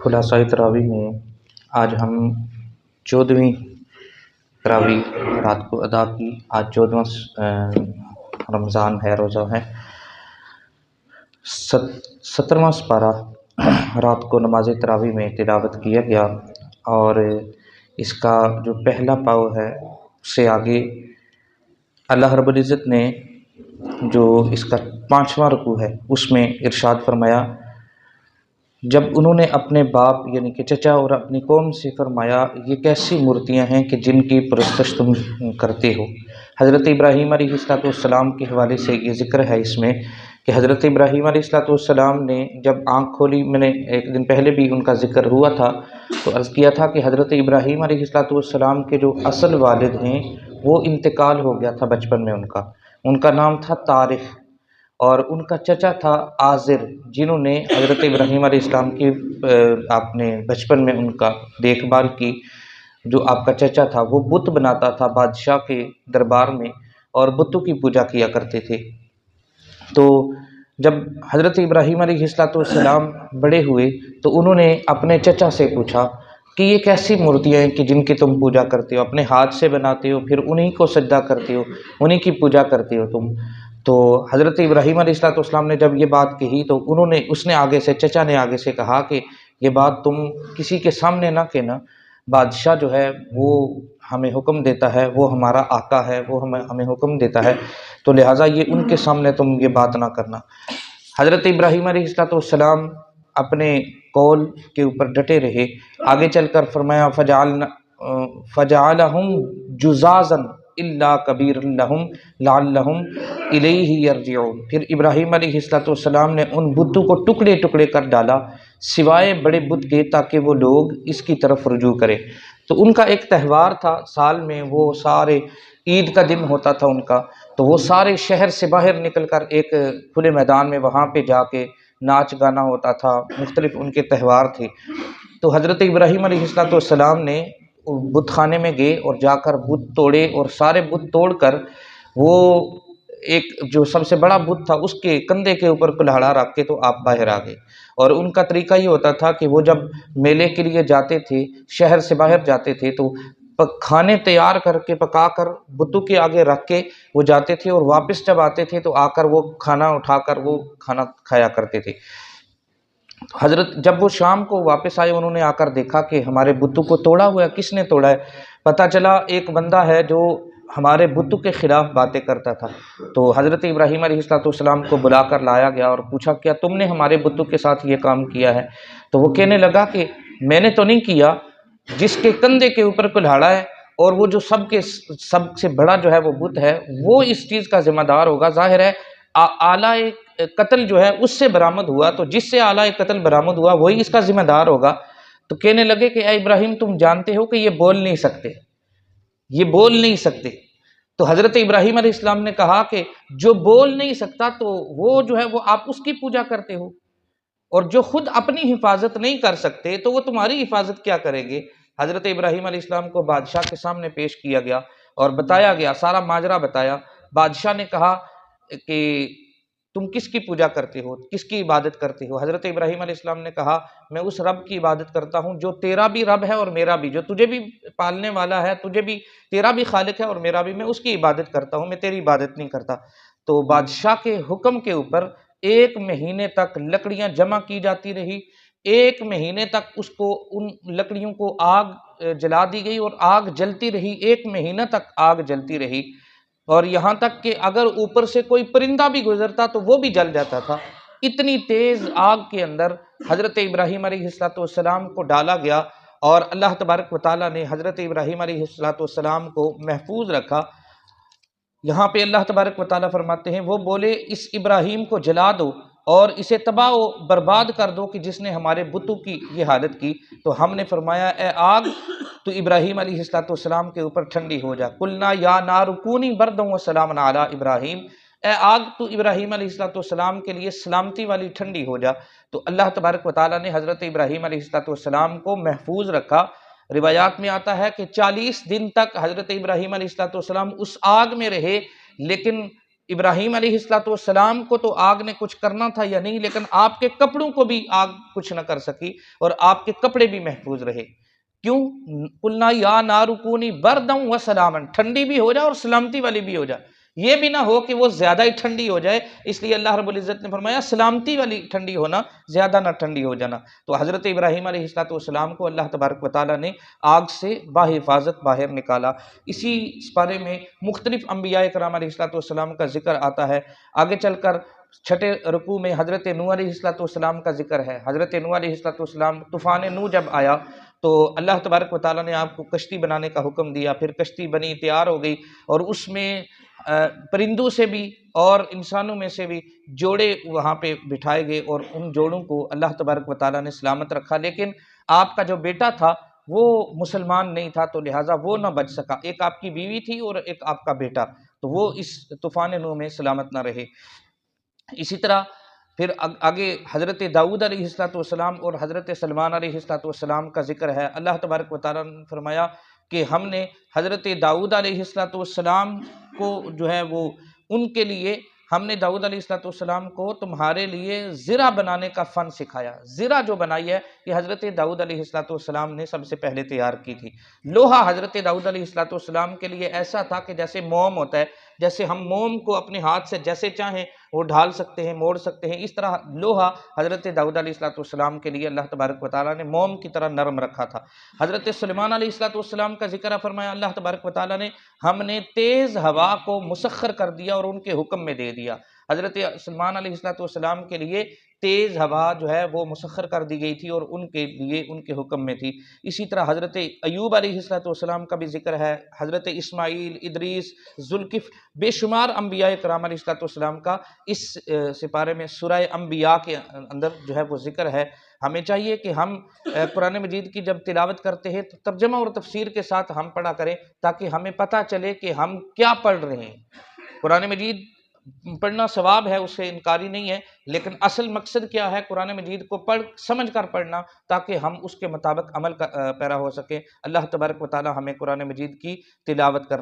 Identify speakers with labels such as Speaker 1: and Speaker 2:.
Speaker 1: خلاصۂ تراویح میں آج ہم 14ویں تراویح رات کو ادا کی۔ آج 14واں رمضان ہے، روزہ ہے۔ 17واں سپارہ رات کو نماز تراویح میں تلاوت کیا گیا، اور اس کا جو پہلا پاؤ ہے اس سے آگے اللہ رب العزت نے جو اس کا 5واں رکوع ہے اس میں ارشاد فرمایا، جب انہوں نے اپنے باپ یعنی کہ چچا اور اپنی قوم سے فرمایا، یہ کیسی مورتیاں ہیں کہ جن کی پرستش تم کرتے ہو۔ حضرت ابراہیم علیہ السلام کے حوالے سے یہ ذکر ہے اس میں کہ حضرت ابراہیم علیہ السلام نے جب آنکھ کھولی، میں نے ایک دن پہلے بھی ان کا ذکر ہوا تھا تو عرض کیا تھا کہ حضرت ابراہیم علیہ السلام کے جو اصل والد ہیں وہ انتقال ہو گیا تھا بچپن میں، ان کا نام تھا طارق، اور ان کا چچا تھا آزر، جنہوں نے حضرت ابراہیم علیہ السلام کی آپ نے بچپن میں ان کا دیکھ بھال کی۔ جو آپ کا چچا تھا وہ بت بناتا تھا بادشاہ کے دربار میں، اور بتوں کی پوجا کیا کرتے تھے۔ تو جب حضرت ابراہیم علیہ السلام بڑے ہوئے تو انہوں نے اپنے چچا سے پوچھا کہ یہ کیسی مورتیاں ہیں کہ جن کی تم پوجا کرتے ہو، اپنے ہاتھ سے بناتے ہو، پھر انہی کو سجدہ کرتے ہو، انہی کی پوجا کرتے ہو تم۔ تو حضرت ابراہیم علیہ السلام نے جب یہ بات کہی تو چچا نے آگے سے کہا کہ یہ بات تم کسی کے سامنے نہ کہنا، بادشاہ جو ہے وہ ہمیں حکم دیتا ہے، وہ ہمارا آقا ہے، وہ ہمیں حکم دیتا ہے، تو لہٰذا یہ ان کے سامنے تم یہ بات نہ کرنا۔ حضرت ابراہیم علیہ السلام اپنے قول کے اوپر ڈٹے رہے۔ آگے چل کر فرمایا فجعلہم جزازا الا کبیر لہم لعلہم الیہ یرجعون۔ پھر ابراہیم علیہ السلام نے ان بتوں کو ٹکڑے ٹکڑے کر ڈالا سوائے بڑے بت کے، تاکہ وہ لوگ اس کی طرف رجوع کریں۔ تو ان کا ایک تہوار تھا سال میں، وہ سارے عید کا دن ہوتا تھا ان کا، تو وہ سارے شہر سے باہر نکل کر ایک کھلے میدان میں وہاں پہ جا کے ناچ گانا ہوتا تھا، مختلف ان کے تہوار تھے۔ تو حضرت ابراہیم علیہ السلام نے بت خانے میں گئے اور جا کر بت توڑے، اور سارے بت توڑ کر وہ ایک جو سب سے بڑا بت تھا اس کے کندھے کے اوپر کلہاڑا رکھ کے تو آپ باہر آ گئے۔ اور ان کا طریقہ یہ ہوتا تھا کہ وہ جب میلے کے لیے جاتے تھے، شہر سے باہر جاتے تھے، تو کھانے تیار کر کے پکا کر بتوں کے آگے رکھ کے وہ جاتے تھے، اور واپس جب آتے تھے تو آ کر وہ کھانا اٹھا کر وہ کھانا کھایا کرتے تھے۔ حضرت جب وہ شام کو واپس آئے، انہوں نے آ کر دیکھا کہ ہمارے بتوں کو توڑا ہوا ہے، کس نے توڑا ہے؟ پتہ چلا ایک بندہ ہے جو ہمارے بتوں کے خلاف باتیں کرتا تھا۔ تو حضرت ابراہیم علیہ السلام کو بلا کر لایا گیا اور پوچھا کیا تم نے ہمارے بتوں کے ساتھ یہ کام کیا ہے؟ تو وہ کہنے لگا کہ میں نے تو نہیں کیا، جس کے کندھے کے اوپر کلہاڑا ہے اور وہ جو سب سے بڑا جو ہے وہ بت ہے، وہ اس چیز کا ذمہ دار ہوگا۔ ظاہر ہے آلہ قتل جو ہے اس سے برآمد ہوا، تو جس سے آلہ قتل برآمد ہوا وہی اس کا ذمہ دار ہوگا۔ تو کہنے لگے کہ اے ابراہیم، تم جانتے ہو کہ یہ بول نہیں سکتے۔ تو حضرت ابراہیم علیہ السلام نے کہا کہ جو بول نہیں سکتا تو وہ جو ہے وہ آپ اس کی پوجا کرتے ہو، اور جو خود اپنی حفاظت نہیں کر سکتے تو وہ تمہاری حفاظت کیا کریں گے؟ حضرت ابراہیم علیہ السلام کو بادشاہ کے سامنے پیش کیا گیا اور بتایا گیا، سارا ماجرا بتایا۔ بادشاہ نے کہا کہ تم کس کی پوجا کرتے ہو، کس کی عبادت کرتے ہو؟ حضرت ابراہیم علیہ السلام نے کہا میں اس رب کی عبادت کرتا ہوں جو تیرا بھی رب ہے اور میرا بھی، جو تجھے بھی پالنے والا ہے، تجھے بھی، تیرا بھی خالق ہے اور میرا بھی، میں اس کی عبادت کرتا ہوں، میں تیری عبادت نہیں کرتا۔ تو بادشاہ کے حکم کے اوپر 1 مہینے تک لکڑیاں جمع کی جاتی رہی، 1 مہینے تک اس کو ان لکڑیوں کو آگ جلا دی گئی، اور آگ جلتی رہی، 1 مہینہ تک آگ جلتی رہی، اور یہاں تک کہ اگر اوپر سے کوئی پرندہ بھی گزرتا تو وہ بھی جل جاتا تھا۔ اتنی تیز آگ کے اندر حضرت ابراہیم علیہ السلام کو ڈالا گیا، اور اللہ تبارک و تعالیٰ نے حضرت ابراہیم علیہ السلام کو محفوظ رکھا۔ یہاں پہ اللہ تبارک و تعالیٰ فرماتے ہیں، وہ بولے اس ابراہیم کو جلا دو اور اسے تباہ و برباد کر دو کہ جس نے ہمارے بتوں کی یہ حالت کی۔ تو ہم نے فرمایا اے آگ تو ابراہیم علیہ السلام کے اوپر ٹھنڈی ہو جا، قلنا یا نار کونی بردا وسلاما علی ابراہیم، اے آگ تو ابراہیم علیہ السلام کے لیے سلامتی والی ٹھنڈی ہو جا۔ تو اللہ تبارک و تعالیٰ نے حضرت ابراہیم علیہ السلام کو محفوظ رکھا۔ روایات میں آتا ہے کہ 40 دن تک حضرت ابراہیم علیہ السلام اس آگ میں رہے، لیکن ابراہیم علیہ السلام کو تو آگ نے کچھ کرنا تھا یا نہیں، لیکن آپ کے کپڑوں کو بھی آگ کچھ نہ کر سکی اور آپ کے کپڑے بھی محفوظ رہے۔ کیوں؟ قلنا یا نار کونی بردا و سلاما، ٹھنڈی بھی ہو جائے اور سلامتی والی بھی ہو جائے، یہ بھی نہ ہو کہ وہ زیادہ ہی ٹھنڈی ہو جائے، اس لیے اللہ رب العزت نے فرمایا سلامتی والی ٹھنڈی ہونا، زیادہ نہ ٹھنڈی ہو جانا۔ تو حضرت ابراہیم علیہ السلام کو اللہ تبارک و تعالیٰ نے آگ سے بحفاظت باہر نکالا۔ اسی بارے میں مختلف انبیاء کرام علیہ السلام کا ذکر آتا ہے۔ آگے چل کر چھٹے رکوع میں حضرت نوح علیہ السلام کا ذکر ہے۔ حضرت نوح علیہ السلام، طوفان نوح جب آیا تو اللہ تبارک و تعالیٰ نے آپ کو کشتی بنانے کا حکم دیا، پھر کشتی بنی، تیار ہو گئی، اور اس میں پرندوں سے بھی اور انسانوں میں سے بھی جوڑے وہاں پہ بٹھائے گئے، اور ان جوڑوں کو اللہ تبارک و تعالیٰ نے سلامت رکھا، لیکن آپ کا جو بیٹا تھا وہ مسلمان نہیں تھا، تو لہٰذا وہ نہ بچ سکا۔ ایک آپ کی بیوی تھی اور ایک آپ کا بیٹا، تو وہ اس طوفان نوح میں سلامت نہ رہے۔ اسی طرح پھر آگے حضرت داؤد علیہ السلام اور حضرت سلمان علیہ السلام کا ذکر ہے۔ اللہ تبارک و تعالیٰ نے فرمایا کہ ہم نے حضرت داؤد علیہ السلام کو جو ہے وہ ان کے لیے، ہم نے داؤد علیہ السلام کو تمہارے لیے زرہ بنانے کا فن سکھایا۔ زرہ جو بنائی ہے یہ حضرت داؤد علیہ السلام نے سب سے پہلے تیار کی تھی۔ لوہا حضرت داؤد علیہ السلام کے لیے ایسا تھا کہ جیسے موم ہوتا ہے، جیسے ہم موم کو اپنے ہاتھ سے جیسے چاہیں وہ ڈھال سکتے ہیں، موڑ سکتے ہیں، اس طرح لوہا حضرت داؤد علیہ السلام کے لیے اللہ تبارک و تعالیٰ نے موم کی طرح نرم رکھا تھا۔ حضرت سلیمان علیہ السلام کا ذکر فرمایا اللہ تبارک و تعالیٰ نے، ہم نے تیز ہوا کو مسخر کر دیا اور ان کے حکم میں دے دیا۔ حضرت سلیمان علیہ السلام کے لیے تیز ہوا جو ہے وہ مسخر کر دی گئی تھی اور ان کے لیے ان کے حکم میں تھی۔ اسی طرح حضرت ایوب علیہ السلام کا بھی ذکر ہے، حضرت اسماعیل، ادریس، ذوالکفل، بے شمار انبیاء کرام علیہ السلام کا اس سپارے میں سورہ انبیاء کے اندر جو ہے وہ ذکر ہے۔ ہمیں چاہیے کہ ہم قرآن مجید کی جب تلاوت کرتے ہیں تو ترجمہ اور تفسیر کے ساتھ ہم پڑھا کریں، تاکہ ہمیں پتہ چلے کہ ہم کیا پڑھ رہے ہیں۔ قرآن مجید پڑھنا ثواب ہے، اس سے انکاری نہیں ہے، لیکن اصل مقصد کیا ہے؟ قرآن مجید کو سمجھ کر پڑھنا، تاکہ ہم اس کے مطابق عمل پیرا ہو سکیں۔ اللہ تبارک و تعالی ہمیں قرآن مجید کی تلاوت کرنا